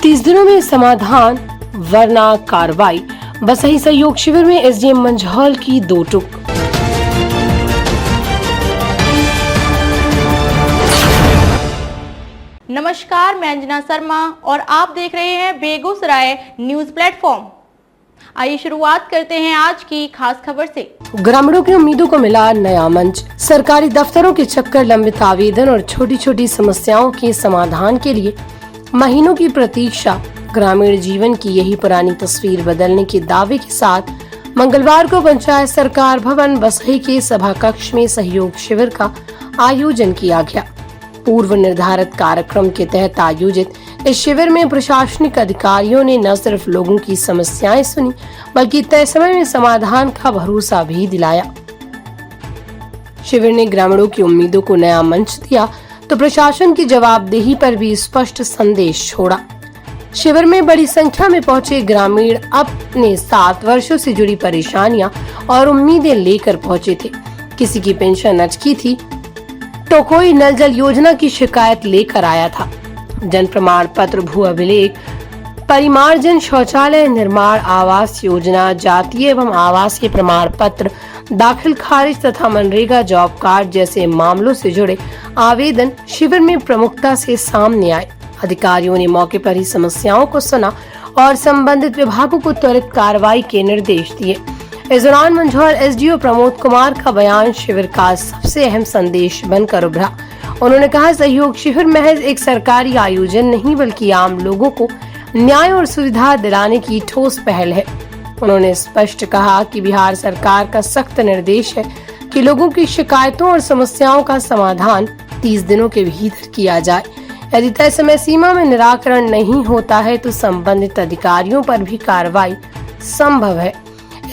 30 दिनों में समाधान वरना कार्रवाई। बसही सहयोग शिविर में एसडीएम मंझौल की दो टूक। नमस्कार, मैं अंजना शर्मा और आप देख रहे हैं बेगूसराय न्यूज प्लेटफॉर्म। आइए शुरुआत करते हैं आज की खास खबर से। ग्रामीणों की उम्मीदों को मिला नया मंच। सरकारी दफ्तरों के चक्कर, लंबित आवेदन और छोटी छोटी समस्याओं के समाधान के लिए महीनों की प्रतीक्षा। ग्रामीण जीवन की यही पुरानी तस्वीर बदलने के दावे के साथ मंगलवार को पंचायत सरकार भवन बसही के सभा कक्ष में सहयोग शिविर का आयोजन किया गया। पूर्व निर्धारित कार्यक्रम के तहत आयोजित इस शिविर में प्रशासनिक अधिकारियों ने न सिर्फ लोगों की समस्याएं सुनी, बल्कि तय समय में समाधान का भरोसा भी दिलाया। शिविर ने ग्रामीणों की उम्मीदों को नया मंच दिया तो प्रशासन की जवाबदेही पर भी स्पष्ट संदेश छोड़ा। शिविर में बड़ी संख्या में पहुंचे ग्रामीण अपने 7 वर्षों से जुड़ी परेशानियां और उम्मीदें लेकर पहुंचे थे। किसी की पेंशन अटकी थी तो कोई नल जल योजना की शिकायत लेकर आया था। जन प्रमाण पत्र, भू अभिलेख, परिमार्जन, शौचालय निर्माण, आवास योजना, जातीय एवं आवासीय प्रमाण पत्र दाखिल खारिज तथा मनरेगा जॉब कार्ड जैसे मामलों से जुड़े आवेदन शिविर में प्रमुखता से सामने आए। अधिकारियों ने मौके पर ही समस्याओं को सुना और संबंधित विभागों को त्वरित कार्रवाई के निर्देश दिए। इस दौरान मंझौल एसडीओ प्रमोद कुमार का बयान शिविर का सबसे अहम संदेश बनकर उभरा। उन्होंने कहा, सहयोग शिविर महज एक सरकारी आयोजन नहीं, बल्कि आम लोगों को न्याय और सुविधा दिलाने की ठोस पहल है। उन्होंने स्पष्ट कहा कि बिहार सरकार का सख्त निर्देश है कि लोगों की शिकायतों और समस्याओं का समाधान 30 दिनों के भीतर किया जाए। यदि तय समय सीमा में निराकरण नहीं होता है तो संबंधित अधिकारियों पर भी कार्रवाई संभव है।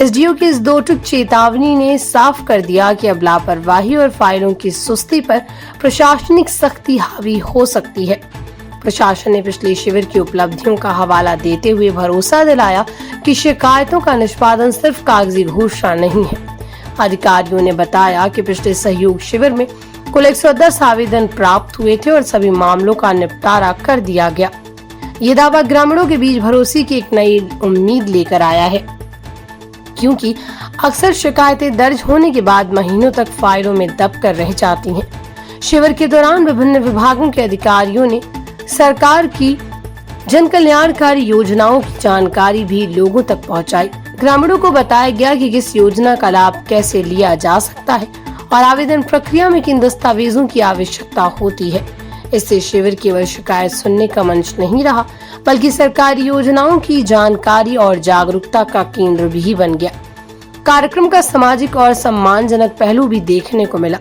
एसडीओ की इस दो टूक चेतावनी ने साफ कर दिया कि अब लापरवाही और फाइलों की सुस्ती पर प्रशासनिक सख्ती हावी हो सकती है। प्रशासन ने पिछले शिविर की उपलब्धियों का हवाला देते हुए भरोसा दिलाया कि शिकायतों का निष्पादन सिर्फ कागजी घोषणा नहीं है। अधिकारियों ने बताया कि पिछले सहयोग शिविर में कुल 110 आवेदन प्राप्त हुए थे और सभी मामलों का निपटारा कर दिया गया। ये दावा ग्रामीणों के बीच भरोसे की एक नई उम्मीद लेकर आया है, क्योंकि अक्सर शिकायतें दर्ज होने के बाद महीनों तक फाइलों में दब कर रह जाती हैं। शिविर के दौरान विभिन्न विभागों के अधिकारियों ने सरकार की जन कल्याणकारी योजनाओं की जानकारी भी लोगों तक पहुंचाई। ग्रामीणों को बताया गया कि किस योजना का लाभ कैसे लिया जा सकता है और आवेदन प्रक्रिया में किन दस्तावेजों की आवश्यकता होती है। इससे शिविर केवल शिकायत सुनने का मंच नहीं रहा, बल्कि सरकारी योजनाओं की जानकारी और जागरूकता का केंद्र भी बन गया। कार्यक्रम का सामाजिक और सम्मानजनक पहलू भी देखने को मिला।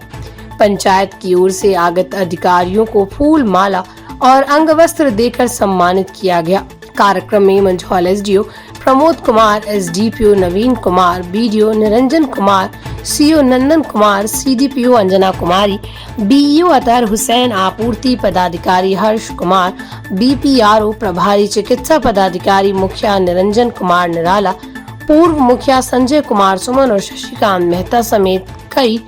पंचायत की ओर से आगत अधिकारियों को फूल माला और अंग वस्त्र देकर सम्मानित किया गया। कार्यक्रम में मंझौल एसडीओ प्रमोद कुमार, एसडीपीओ नवीन कुमार, बीडीओ निरंजन कुमार, सीओ नंदन कुमार, सीडीपीओ अंजना कुमारी, बीईओ अतहर हुसैन, आपूर्ति पदाधिकारी हर्ष कुमार, बीपीआरओ प्रभारी चिकित्सा पदाधिकारी मुखिया निरंजन कुमार निराला, पूर्व मुखिया संजय कुमार सुमन और शशिकांत मेहता समेत कई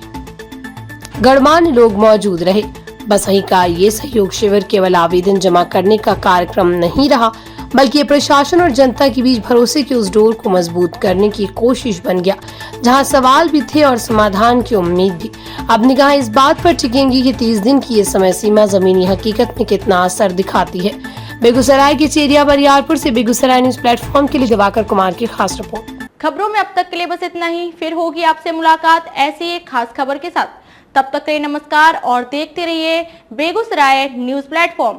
गणमान्य लोग मौजूद रहे। बसही का ये सहयोग शिविर केवल आवेदन जमा करने का कार्यक्रम नहीं रहा, बल्कि प्रशासन और जनता के बीच भरोसे की उस डोर को मजबूत करने की कोशिश बन गया, जहां सवाल भी थे और समाधान की उम्मीद भी। अब निगाहें इस बात पर टिकेंगी कि 30 दिन की ये समय सीमा जमीनी हकीकत में कितना असर दिखाती है। बेगूसराय के चेरिया बरियारपुर से बेगूसराय न्यूज प्लेटफॉर्म के लिए दिवाकर कुमार की खास रिपोर्ट। खबरों में अब तक के लिए बस इतना ही। फिर होगी आपसे मुलाकात ऐसी एक खास खबर के साथ। तब तक के लिए नमस्कार और देखते रहिए बेगूसराय न्यूज प्लेटफॉर्म।